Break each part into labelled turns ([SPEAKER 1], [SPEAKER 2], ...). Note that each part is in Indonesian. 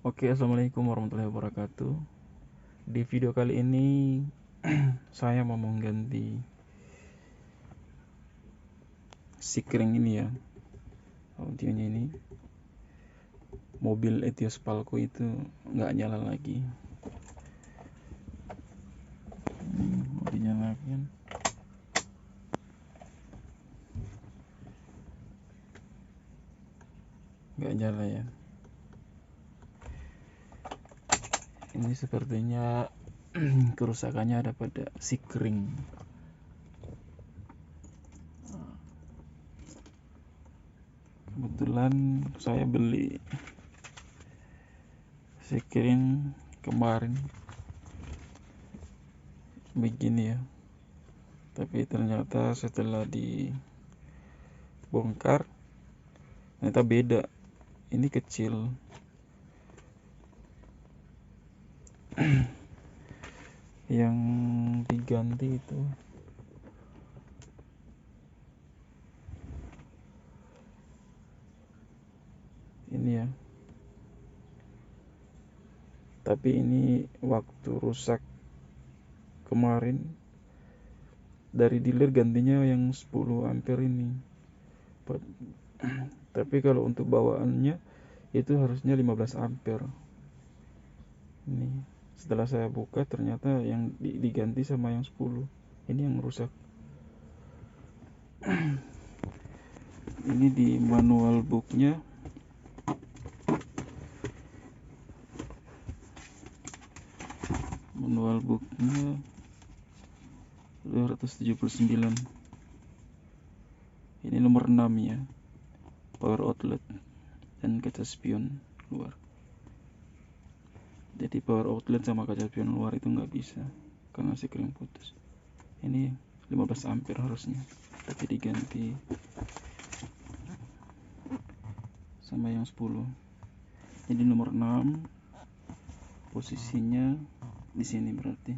[SPEAKER 1] Oke, assalamualaikum warahmatullahi wabarakatuh. Di video kali ini saya mau mengganti sikring ini ya, audionya ini. Mobil Etios Palco itu nggak nyala lagi. Mau dinyalakan, nggak nyala ya. Ini sepertinya kerusakannya ada pada sikring. Kebetulan saya beli sikring kemarin begini ya, tapi ternyata setelah dibongkar ternyata beda. Ini kecil. Yang diganti itu ini ya, tapi ini waktu rusak kemarin dari dealer gantinya yang 10 ampere ini. Tapi kalau untuk bawaannya itu harusnya 15 ampere. Ini setelah saya buka ternyata yang diganti sama yang 10. Ini yang rusak. Ini di manual booknya manual booknya 279. Ini nomor 6 ya, power outlet dan kaca spion luar. Jadi power outlet sama kaca spion luar itu nggak bisa karena sikring putus. Ini 15 ampere harusnya, tapi diganti sama yang 10. Jadi nomor 6 posisinya di sini berarti.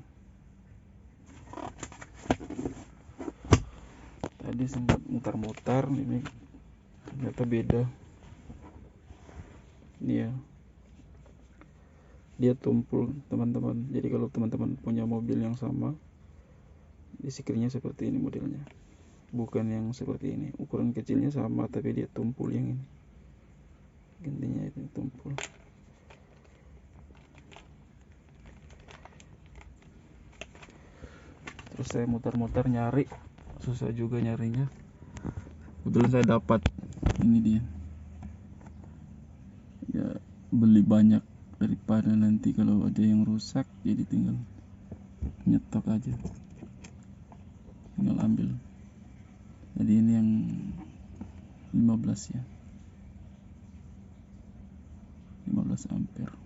[SPEAKER 1] Tadi sempat mutar-mutar, ini ternyata beda. Ini ya, dia tumpul teman-teman. Jadi kalau teman-teman punya mobil yang sama, di sikringnya seperti ini modelnya, bukan yang seperti ini. Ukuran kecilnya sama tapi dia tumpul. Yang ini gantinya itu tumpul. Terus saya mutar-mutar nyari, susah juga nyarinya. Kebetulan saya dapat ini dia ya, beli banyak daripada nanti kalau ada yang rusak, jadi tinggal nyetok aja, tinggal ambil. Jadi ini yang 15 ya, 15 ampere.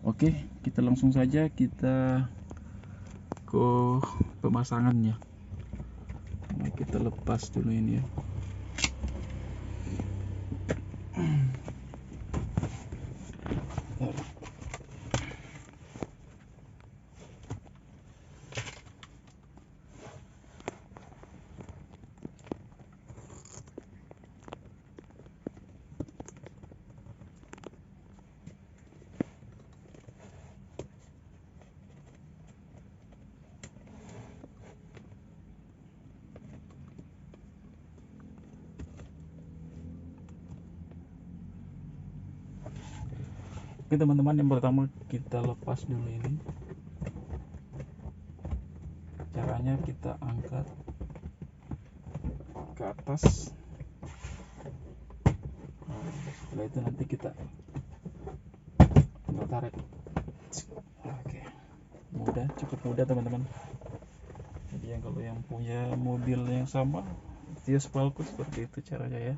[SPEAKER 1] Oke, kita langsung saja kita ke pemasangannya. Nah, kita lepas dulu ini ya. Oke teman-teman, yang pertama kita lepas dulu ini. Caranya kita angkat ke atas. Setelah itu nanti kita tinggal tarik. Oke, mudah, cukup mudah teman-teman. Jadi kalau yang punya mobil yang sama, Etios Palco, seperti itu caranya ya.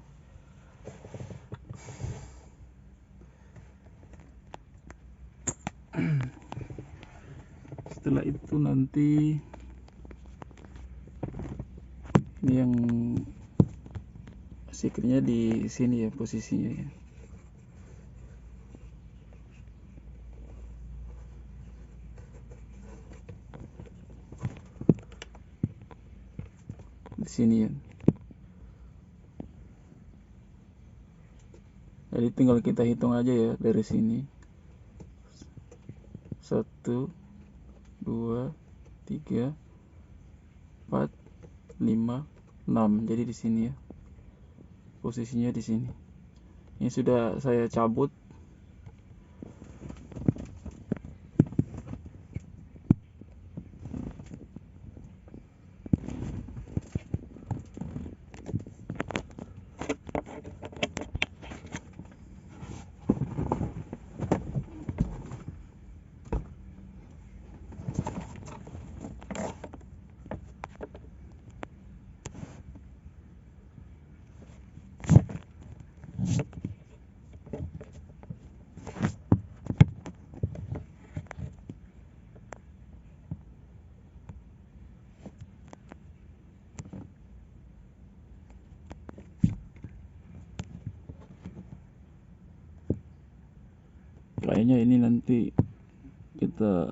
[SPEAKER 1] Setelah itu nanti ini yang sikringnya di sini ya posisinya ya. Di sini ya. Jadi tinggal kita hitung aja ya dari sini. 1, 2, 3, 4, 5, 6. Jadi di sini ya. Posisinya di sini. Ini sudah saya cabut. Kayaknya ini nanti kita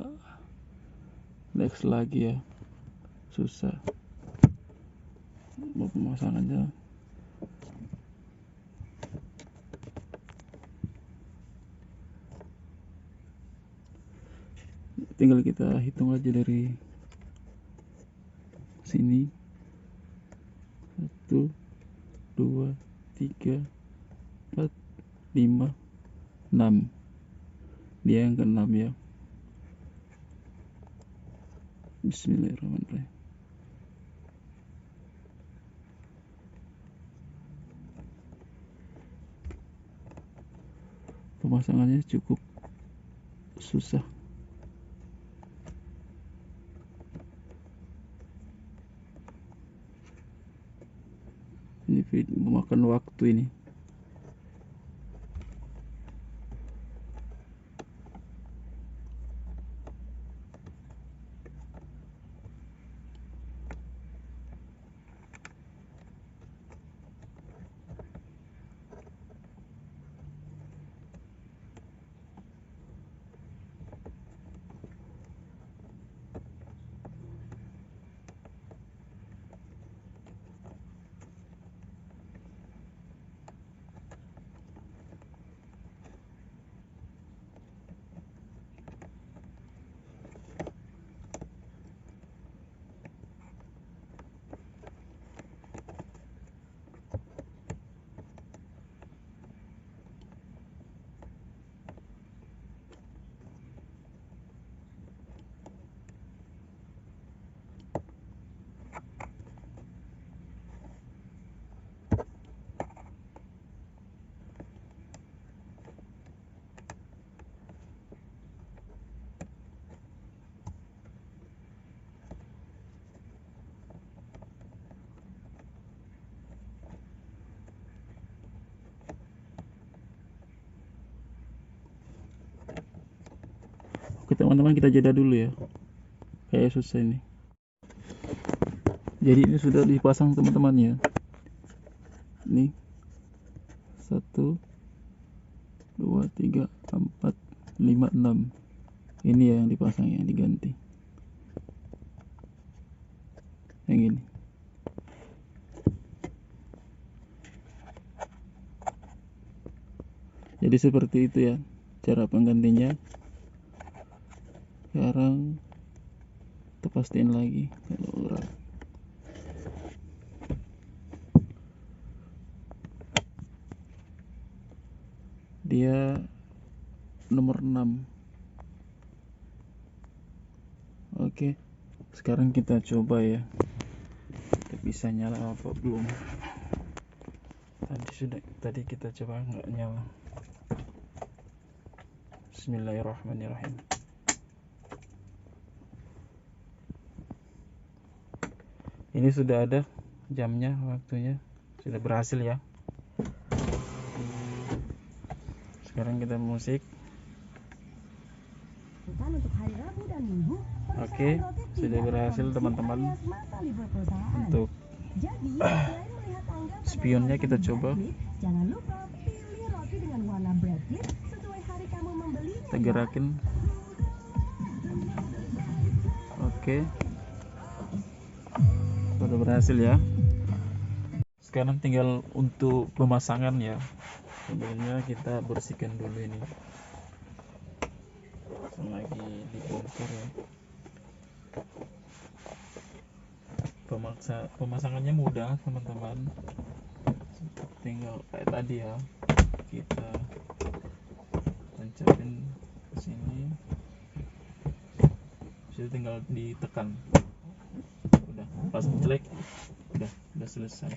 [SPEAKER 1] next lagi ya, susah mau pemasangannya. Tinggal kita hitung aja dari sini. 1, 2, 3, 4, 5, 6. Dia yang ke-6 ya. Bismillahirrahmanirrahim. Pemasangannya cukup susah. Ini memakan waktu ini. Oke teman-teman, kita jeda dulu ya. Kayak susah ini. Jadi ini sudah dipasang teman-teman ya. Ini 1, 2, 3, 4, 5, 6. Ini ya yang dipasang, yang diganti. Yang ini. Jadi seperti itu ya cara penggantinya. Sekarang kita pastiin lagi kalau dia nomor 6. Oke, sekarang kita coba ya, kita bisa nyala apa belum. Tadi kita coba nggak nyala. Bismillahirrahmanirrahim. Ini sudah ada jamnya, waktunya sudah berhasil ya. Sekarang kita musik. Oke, sudah berhasil teman-teman. Untuk spionnya kita coba. Kita gerakin. Oke, sudah berhasil ya. Sekarang tinggal untuk pemasangan ya. Sebelumnya kita bersihkan dulu ini lagi dibongkar ya. Pemasangannya mudah teman-teman, tinggal kayak tadi ya, kita tancapin ke sini, bisa tinggal ditekan, udah pas jelek, udah selesai.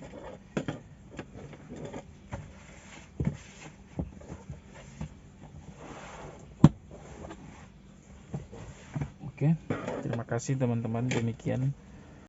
[SPEAKER 1] Oke, terima kasih teman-teman, demikian